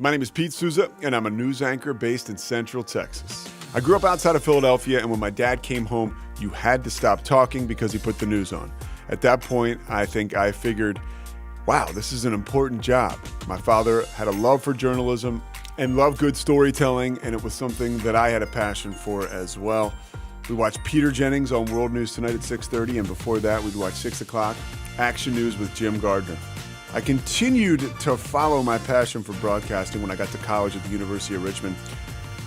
My name is Pete Sousa, and I'm a news anchor based in Central Texas. I grew up outside of Philadelphia, and when my dad came home, you had to stop talking because he put the news on. At that point, I think I figured, wow, this is an important job. My father had a love for journalism and loved good storytelling, and it was something that I had a passion for as well. We watched Peter Jennings on World News Tonight at 6:30, and before that, we'd watch 6 o'clock Action News with Jim Gardner. I continued to follow my passion for broadcasting when I got to college at the University of Richmond.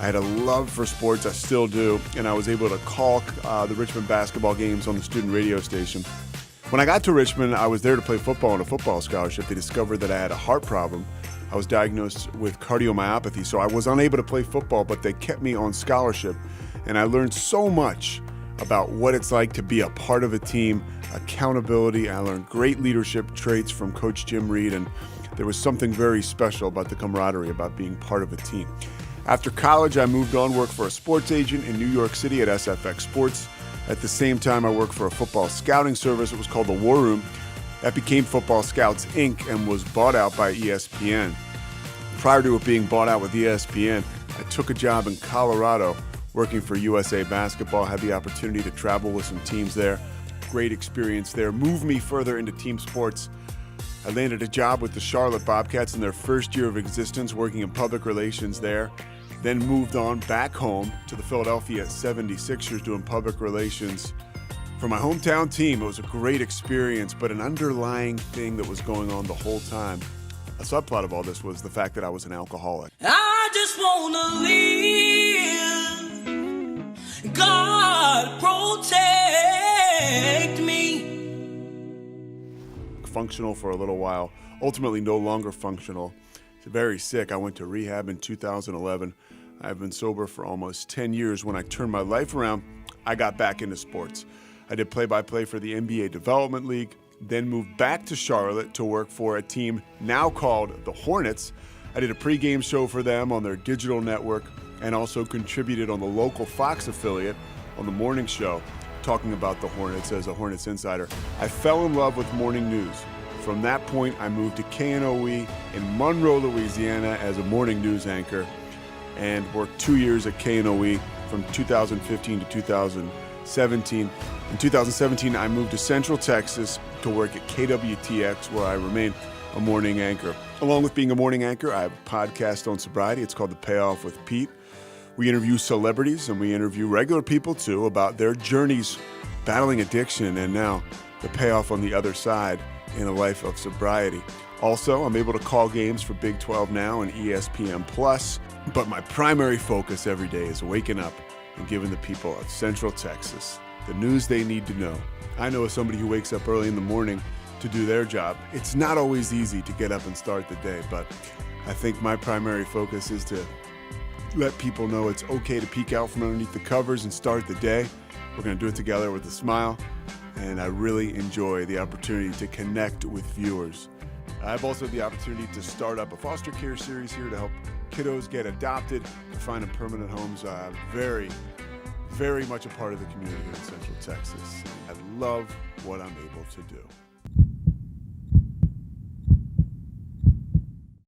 I had a love for sports, I still do, and I was able to call the Richmond basketball games on the student radio station. When I got to Richmond, I was there to play football on a football scholarship. They discovered that I had a heart problem. I was diagnosed with cardiomyopathy, so I was unable to play football, but they kept me on scholarship, and I learned so much about what it's like to be a part of a team, accountability. I learned great leadership traits from Coach Jim Reed, and there was something very special about the camaraderie, about being part of a team. After college, I moved on, worked for a sports agent in New York City at SFX Sports. At the same time, I worked for a football scouting service. It was called the War Room. That became Football Scouts, Inc. and was bought out by ESPN. Prior to it being bought out with ESPN, I took a job in Colorado working for USA Basketball. Had the opportunity to travel with some teams there. Great experience there. Moved me further into team sports. I landed a job with the Charlotte Bobcats in their first year of existence, working in public relations there. Then moved on back home to the Philadelphia 76ers doing public relations for my hometown team. It was a great experience, but an underlying thing that was going on the whole time, a subplot of all this, was the fact that I was an alcoholic. I just want to live. God protect me. Functional for a little while, ultimately no longer functional. Very sick. I went to rehab in 2011. I've been sober for almost 10 years. When I turned my life around, I got back into sports. I did play-by-play for the NBA Development League, then moved back to Charlotte to work for a team now called the Hornets. I did a pregame show for them on their digital network and also contributed on the local Fox affiliate on the morning show, talking about the Hornets as a Hornets insider. I fell in love with morning news. From that point, I moved to KNOE in Monroe, Louisiana as a morning news anchor and worked 2 years at KNOE from 2015 to 2017. In 2017, I moved to Central Texas to work at KWTX, where I remain a morning anchor. Along with being a morning anchor, I have a podcast on sobriety. It's called The Payoff with Pete. We interview celebrities and we interview regular people too about their journeys battling addiction and now the payoff on the other side in a life of sobriety. Also, I'm able to call games for Big 12 Now and ESPN Plus, but my primary focus every day is waking up and giving the people of Central Texas the news they need to know. I know as somebody who wakes up early in the morning to do their job, it's not always easy to get up and start the day, but I think my primary focus is to let people know it's okay to peek out from underneath the covers and start the day. We're going to do it together with a smile, and I really enjoy the opportunity to connect with viewers. I've also had the opportunity to start up a foster care series here to help kiddos get adopted and find them permanent homes. Very, very much a part of the community here in Central Texas. I love what I'm able to do.